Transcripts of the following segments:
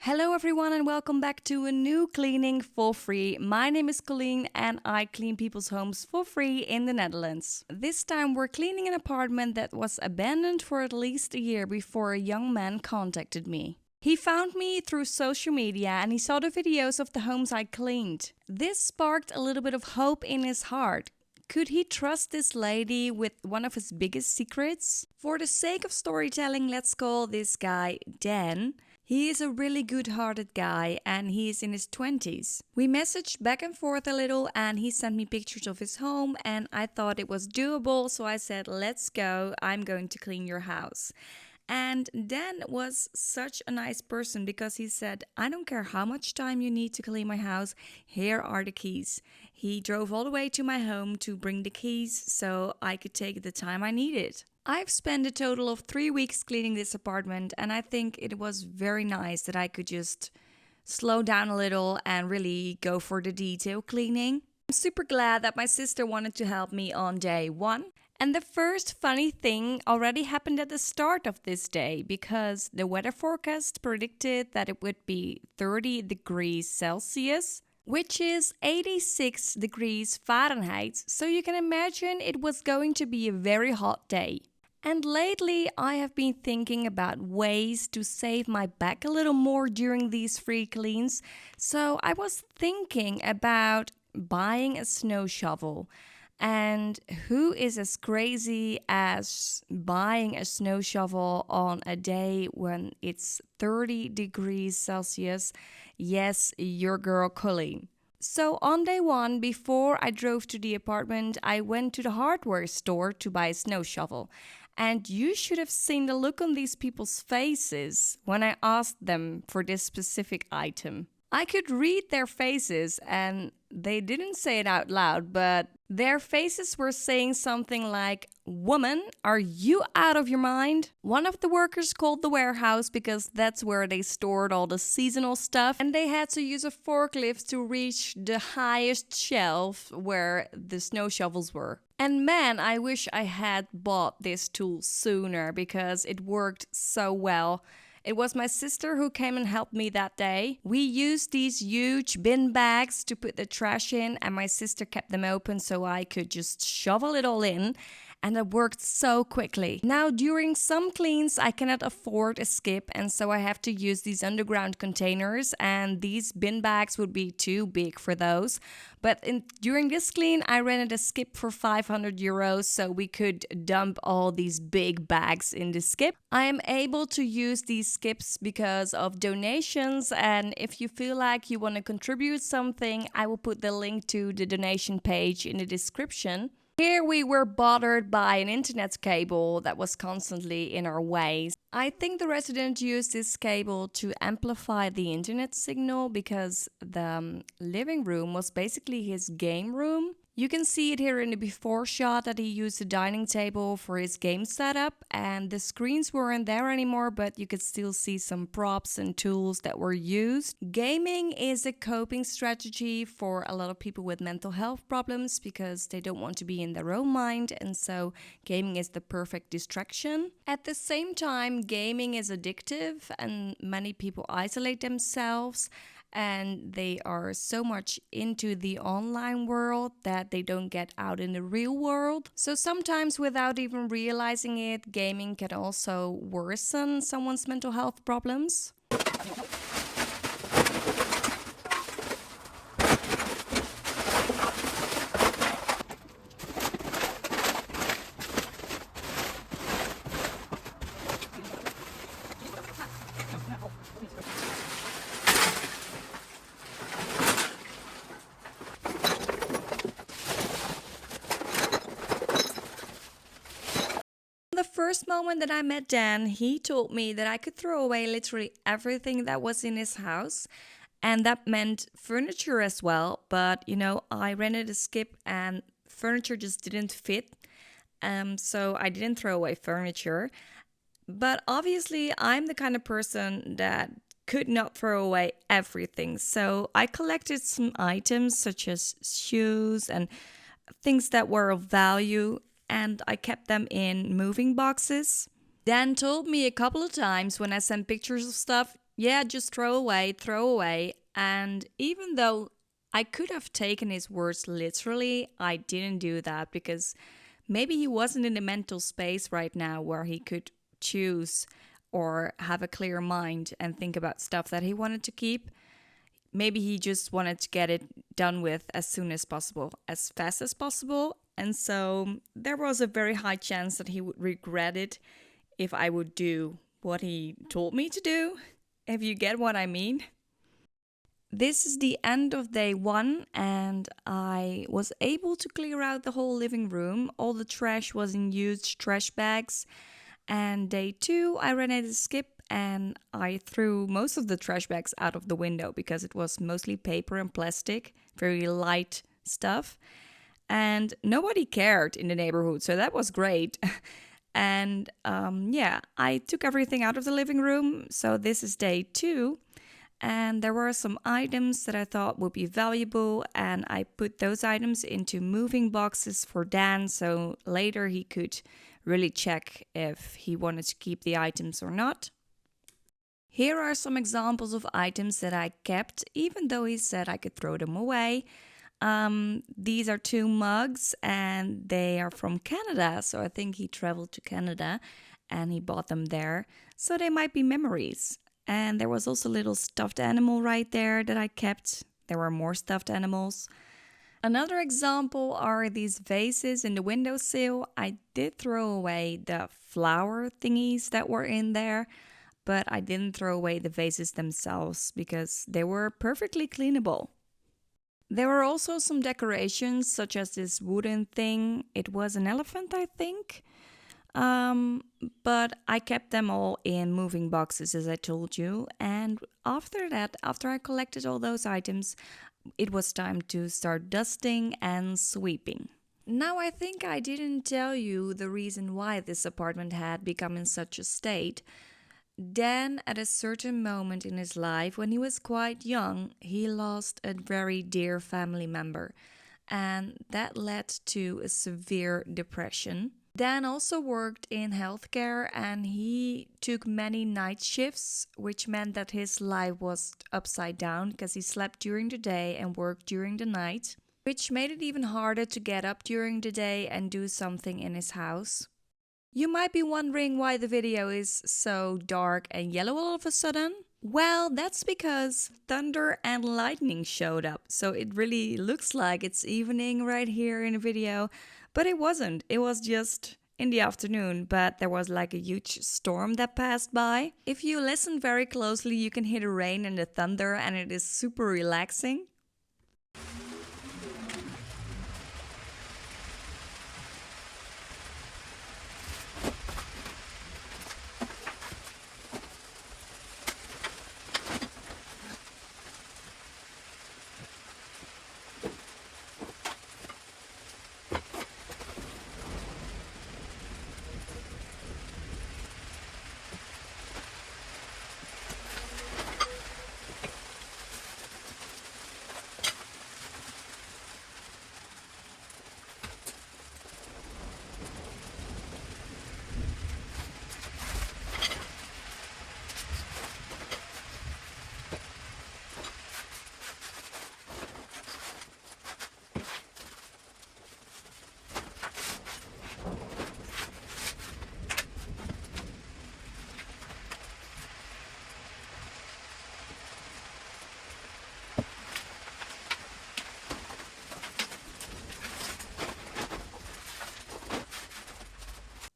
Hello everyone and welcome back to a new cleaning for free. My name is Coline and I clean people's homes for free in the Netherlands. This time we're cleaning an apartment that was abandoned for at least a year before a young man contacted me. He found me through social media and he saw the videos of the homes I cleaned. This sparked a little bit of hope in his heart. Could he trust this lady with one of his biggest secrets? For the sake of storytelling, let's call this guy Dan. He is a really good-hearted guy and he is in his 20s. We messaged back and forth a little and he sent me pictures of his home and I thought it was doable, so I said, let's go, I'm going to clean your house. And Dan was such a nice person because he said, I don't care how much time you need to clean my house, here are the keys. He drove all the way to my home to bring the keys so I could take the time I needed. I've spent a total of 3 weeks cleaning this apartment and I think it was very nice that I could just slow down a little and really go for the detail cleaning. I'm super glad that my sister wanted to help me on day one. And the first funny thing already happened at the start of this day because the weather forecast predicted that it would be 30 degrees Celsius, which is 86 degrees Fahrenheit. So you can imagine it was going to be a very hot day. And lately I have been thinking about ways to save my back a little more during these free cleans. So I was thinking about buying a snow shovel. And who is as crazy as buying a snow shovel on a day when it's 30 degrees Celsius? Yes, your girl Coline. So on day one, before I drove to the apartment, I went to the hardware store to buy a snow shovel. And you should have seen the look on these people's faces when I asked them for this specific item. I could read their faces and they didn't say it out loud, but their faces were saying something like, "Woman, are you out of your mind?" One of the workers called the warehouse because that's where they stored all the seasonal stuff, and they had to use a forklift to reach the highest shelf where the snow shovels were. And man, I wish I had bought this tool sooner because it worked so well. It was my sister who came and helped me that day. We used these huge bin bags to put the trash in, and my sister kept them open so I could just shovel it all in. And it worked so quickly. Now, during some cleans, I cannot afford a skip, and so I have to use these underground containers, and these bin bags would be too big for those. But during this clean, I rented a skip for 500 euros, so we could dump all these big bags in the skip. I am able to use these skips because of donations, and if you feel like you want to contribute something, I will put the link to the donation page in the description. Here we were bothered by an internet cable that was constantly in our way. I think the resident used this cable to amplify the internet signal because the living room was basically his game room. You can see it here in the before shot that he used the dining table for his game setup, and the screens weren't there anymore, but you could still see some props and tools that were used. Gaming is a coping strategy for a lot of people with mental health problems because they don't want to be in their own mind, and so gaming is the perfect distraction. At the same time, gaming is addictive and many people isolate themselves. And they are so much into the online world that they don't get out in the real world. So sometimes without even realizing it, gaming can also worsen someone's mental health problems. The first moment that I met Dan, he told me that I could throw away literally everything that was in his house. And that meant furniture as well. But, I rented a skip and furniture just didn't fit. So I didn't throw away furniture. But obviously, I'm the kind of person that could not throw away everything. So I collected some items such as shoes and things that were of value, and I kept them in moving boxes. Dan told me a couple of times when I sent pictures of stuff, Yeah, just throw away, throw away. And even though I could have taken his words literally, I didn't do that because maybe he wasn't in the mental space right now where he could choose or have a clear mind and think about stuff that he wanted to keep. Maybe he just wanted to get it done with as soon as possible, as fast as possible. And so there was a very high chance that he would regret it if I would do what he told me to do, if you get what I mean. This is the end of day 1, and I was able to clear out the whole living room. All the trash was in huge trash bags. And day 2, I ran at a skip and I threw most of the trash bags out of the window because it was mostly paper and plastic, very light stuff. And nobody cared in the neighborhood, so that was great. And yeah, I took everything out of the living room. So this is day 2. And there were some items that I thought would be valuable, and I put those items into moving boxes for Dan so later he could really check if he wanted to keep the items or not. Here are some examples of items that I kept, even though he said I could throw them away. These are 2 mugs, and they are from Canada, so I think he traveled to Canada and he bought them there, so they might be memories. And there was also a little stuffed animal right there that I kept. There were more stuffed animals. Another example are these vases in the windowsill. I did throw away the flower thingies that were in there, but I didn't throw away the vases themselves because they were perfectly cleanable. There were also some decorations, such as this wooden thing. It was an elephant, I think. But I kept them all in moving boxes, as I told you. And after that, after I collected all those items, it was time to start dusting and sweeping. Now, I think I didn't tell you the reason why this apartment had become in such a state. Dan, at a certain moment in his life, when he was quite young, he lost a very dear family member. And that led to a severe depression. Dan also worked in healthcare and he took many night shifts, which meant that his life was upside down because he slept during the day and worked during the night, which made it even harder to get up during the day and do something in his house. You might be wondering why the video is so dark and yellow all of a sudden. Well, that's because thunder and lightning showed up, so it really looks like it's evening right here in the video. But it wasn't. It was just in the afternoon, but there was like a huge storm that passed by. If you listen very closely, you can hear the rain and the thunder, and it is super relaxing.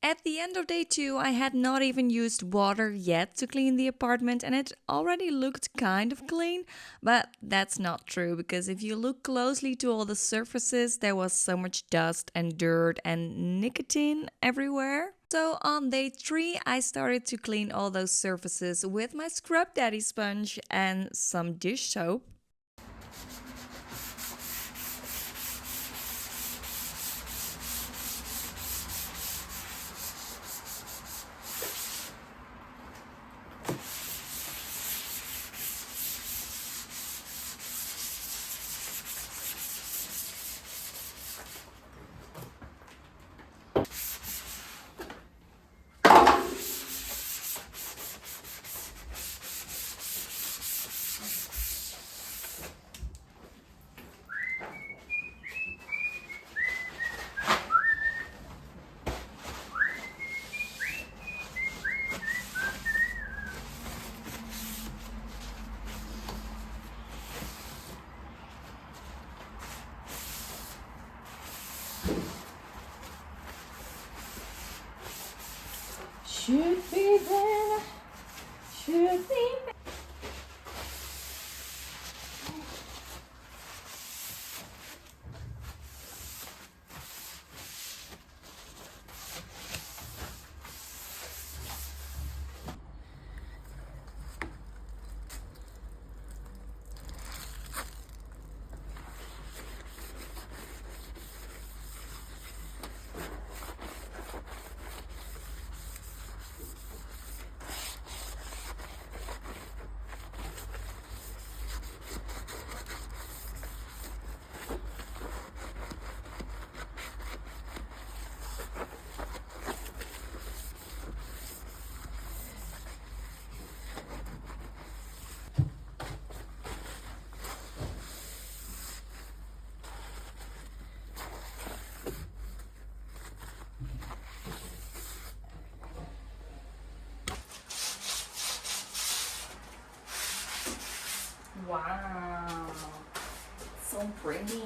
At the end of day 2, I had not even used water yet to clean the apartment and it already looked kind of clean, but that's not true because if you look closely to all the surfaces, there was so much dust and dirt and nicotine everywhere. So on day 3, I started to clean all those surfaces with my Scrubdaddy sponge and some dish soap. Should be better. Should be better. Wow, so pretty.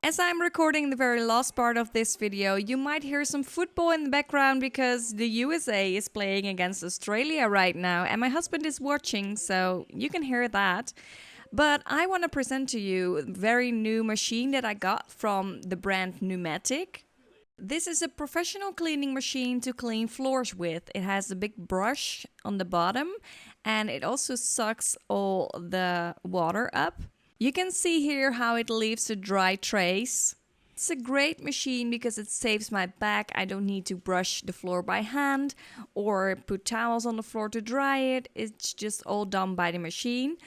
As I'm recording the very last part of this video, you might hear some football in the background because the USA is playing against Australia right now and my husband is watching, so you can hear that. But I want to present to you a very new machine that I got from the brand Pneumatic. This is a professional cleaning machine to clean floors with. It has a big brush on the bottom and it also sucks all the water up. You can see here how it leaves a dry trace. It's a great machine because it saves my back. I don't need to brush the floor by hand or put towels on the floor to dry it. It's just all done by the machine.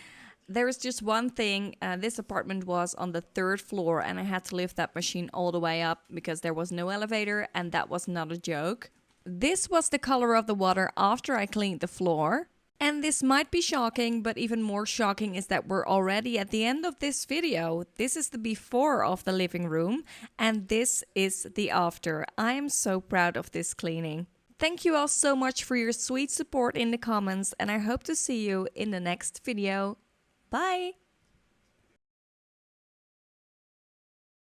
There is just one thing, this apartment was on the 3rd floor and I had to lift that machine all the way up because there was no elevator and that was not a joke. This was the color of the water after I cleaned the floor. And this might be shocking, but even more shocking is that we're already at the end of this video. This is the before of the living room and this is the after. I am so proud of this cleaning. Thank you all so much for your sweet support in the comments and I hope to see you in the next video. Bye!